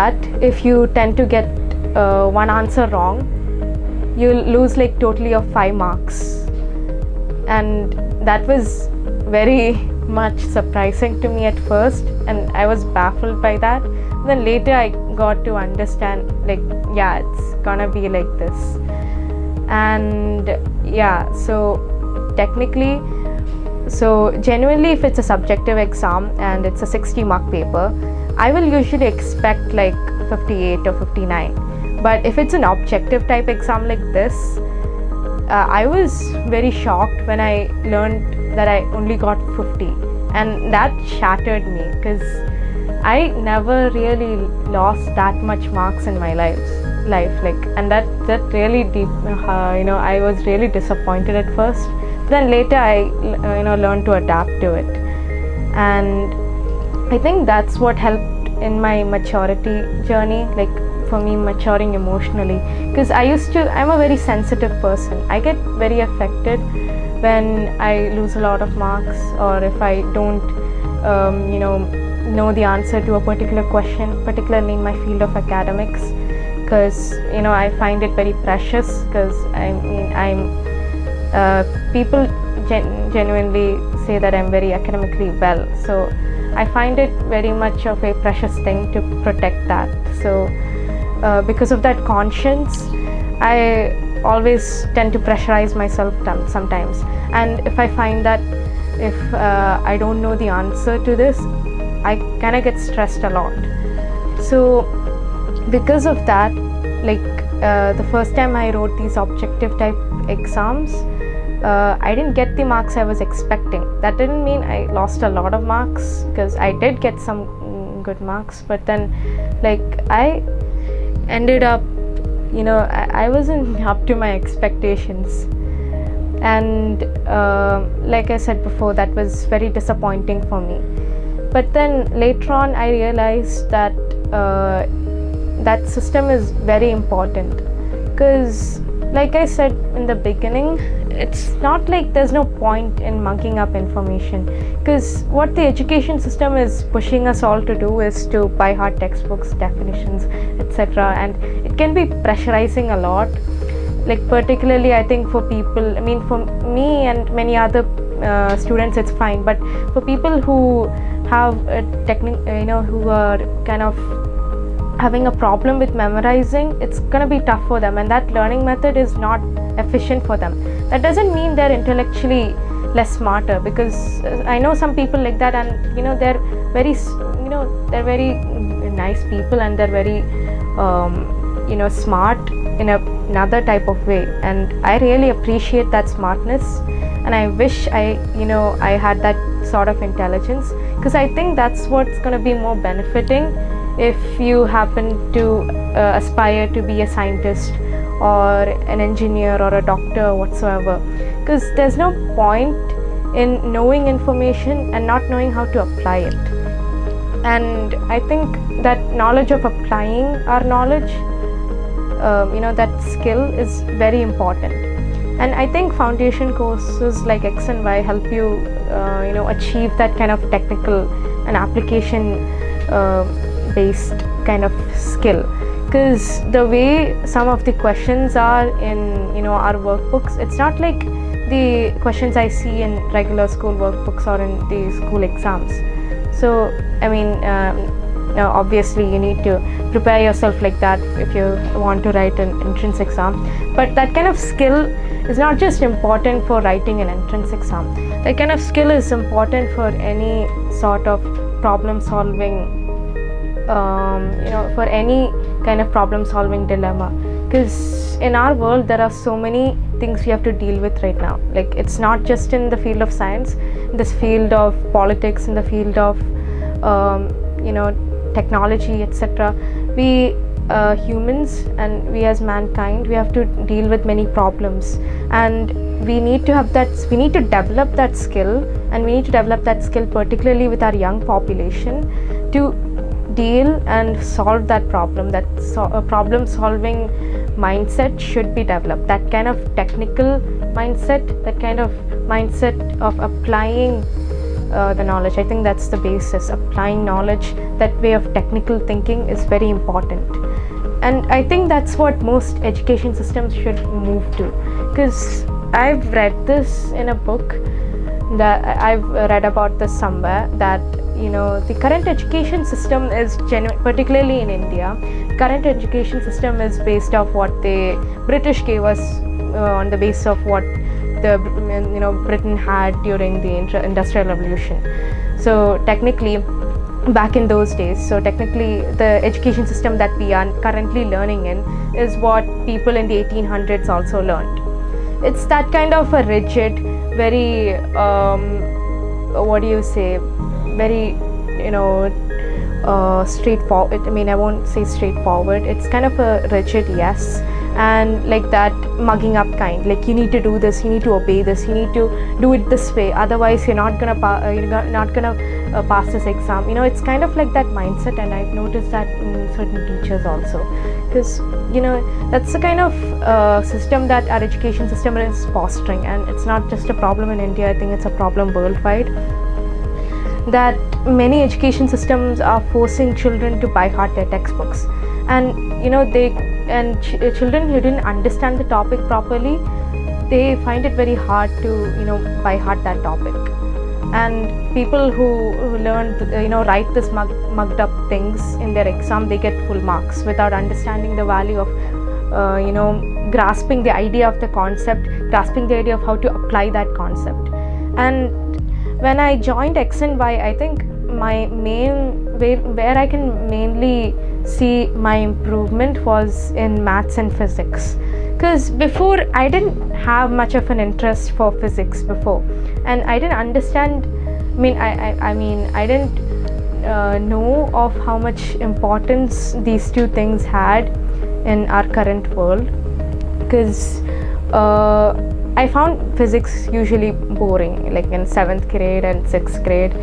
that, if you tend to get one answer wrong, you'll lose like totally of 5 marks. And that was very much surprising to me at first, and I was baffled by that. Then later I got to understand, like, yeah, it's gonna be like this. And yeah, so technically, so genuinely, if it's a subjective exam and it's a 60-mark paper, I will usually expect like 58 or 59. But if it's an objective type exam like this, I was very shocked when I learned that I only got 50, and that shattered me, because I never really lost that much marks in my life, like, and that really deep, I was really disappointed at first. Then later I learned to adapt to it, and I think that's what helped in my maturity journey, like for me maturing emotionally, because I'm a very sensitive person. I get very affected when I lose a lot of marks, or if I don't know the answer to a particular question, particularly in my field of academics, because I find it very precious, because people genuinely say that I'm very academically well, so I find it very much of a precious thing to protect that. So because of that conscience, I always tend to pressurize myself sometimes, and if I find that if I don't know the answer to this, I kind of get stressed a lot. So because of that, like the first time I wrote these objective type exams, I didn't get the marks I was expecting. That didn't mean I lost a lot of marks, because I did get some good marks, but then like I ended up, I wasn't up to my expectations, and like I said before, that was very disappointing for me. But then later on I realized that that system is very important, because like I said in the beginning, it's not like there's no point in mugging up information, because what the education system is pushing us all to do is to buy hard textbooks, definitions, etc., and it can be pressurizing a lot. Like particularly I think for people, for me and many other students it's fine, but for people who have a who are kind of having a problem with memorizing, it's gonna be tough for them, and that learning method is not efficient for them. That doesn't mean they're intellectually less smarter, because I know some people like that, and they're very they're very nice people, and they're very smart in another type of way, and I really appreciate that smartness, and I wish I had that sort of intelligence, because I think that's what's going to be more benefiting if you happen to aspire to be a scientist or an engineer or a doctor or whatsoever, because there's no point in knowing information and not knowing how to apply it. And I think that knowledge of applying our knowledge, that skill is very important. And I think foundation courses like XandY help you achieve that kind of technical and application based kind of skill, because the way some of the questions are in our workbooks, it's not like the questions I see in regular school workbooks or in the school exams. So obviously you need to prepare yourself like that if you want to write an entrance exam, but that kind of skill is not just important for writing an entrance exam. That kind of skill is important for any sort of problem solving, for any kind of problem solving dilemma, because in our world there are so many things we have to deal with right now. Like, it's not just in the field of science, in this field of politics, in the field of technology, etc. We humans, and we as mankind, we have to deal with many problems, and we need to develop that skill, and we need to develop that skill particularly with our young population to deal and solve that problem. That problem solving mindset should be developed, that kind of technical mindset, that kind of mindset of applying the knowledge. I think that's the basis. Applying knowledge, that way of technical thinking is very important. And I think that's what most education systems should move to. Because I've read this in a book, that I've read about this somewhere, that the current education system is particularly in India, current education system is based off what the British gave us, on the basis of what the Britain had during the Industrial Revolution. So technically, back in those days, so technically the education system that we are currently learning in is what people in the 1800s also learned. It's that kind of a rigid, very very straightforward. I mean, I won't say straightforward, it's kind of a rigid, yes, and like that mugging up kind, like you need to do this, you need to obey this, you need to do it this way, otherwise you're not gonna pass this exam. It's kind of like that mindset, and I've noticed that in certain teachers also, because that's the kind of system that our education system is fostering. And it's not just a problem in India, I think it's a problem worldwide, that many education systems are forcing children to by heart their textbooks. And children who didn't understand the topic properly, they find it very hard to by heart that topic. And people who learn write this mugged up things in their exam, they get full marks without understanding the value of grasping the idea of the concept, grasping the idea of how to apply that concept. And when I joined XandY, I think my main where I can mainly see my improvement was in maths and physics. Because before, I didn't have much of an interest for physics before, and I didn't understand. I didn't know of how much importance these two things had in our current world. Because I found physics usually boring, like in 7th grade and 6th grade,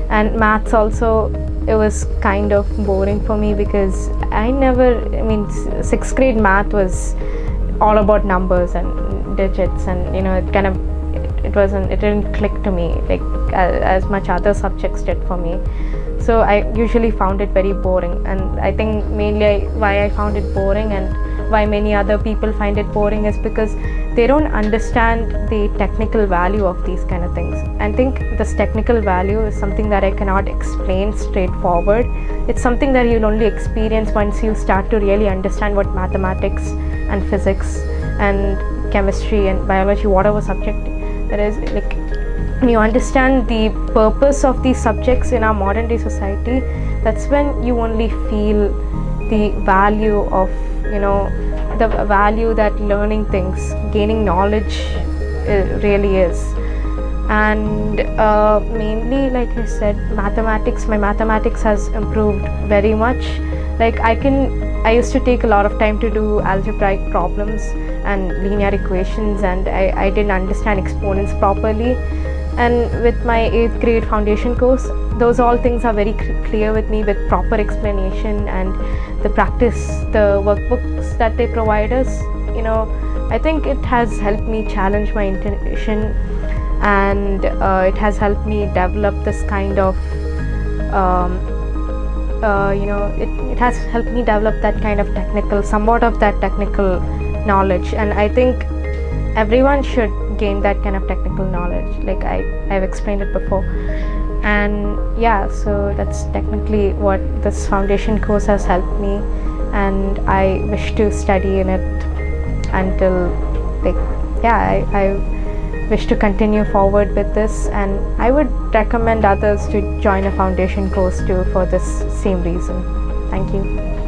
and maths also, it was kind of boring for me, because 6th grade math was all about numbers and digits, and it didn't click to me like as much other subjects did for me. So I usually found it very boring, and I think mainly why I found it boring and why many other people find it boring is because they don't understand the technical value of these kind of things. I think this technical value is something that I cannot explain straightforward. It's something that you'll only experience once you start to really understand what mathematics and physics and chemistry and biology, whatever subject that is, like when you understand the purpose of these subjects in our modern day society, that's when you only feel the value of the value that learning things, gaining knowledge really is. And mainly, like I said, my mathematics has improved very much. Like I used to take a lot of time to do algebraic problems and linear equations, and I didn't understand exponents properly. And with my 8th grade foundation course, those all things are very clear with me, with proper explanation and the practice, the workbooks that they provide us. I think it has helped me challenge my intuition, and it has helped me develop this kind of it has helped me develop that kind of somewhat of that technical knowledge. And I think everyone should gain that kind of technical knowledge, like I've explained it before. And yeah, so that's technically what this foundation course has helped me, and I wish to study in it until I wish to continue forward with this, and I would recommend others to join a foundation course too for this same reason. Thank you.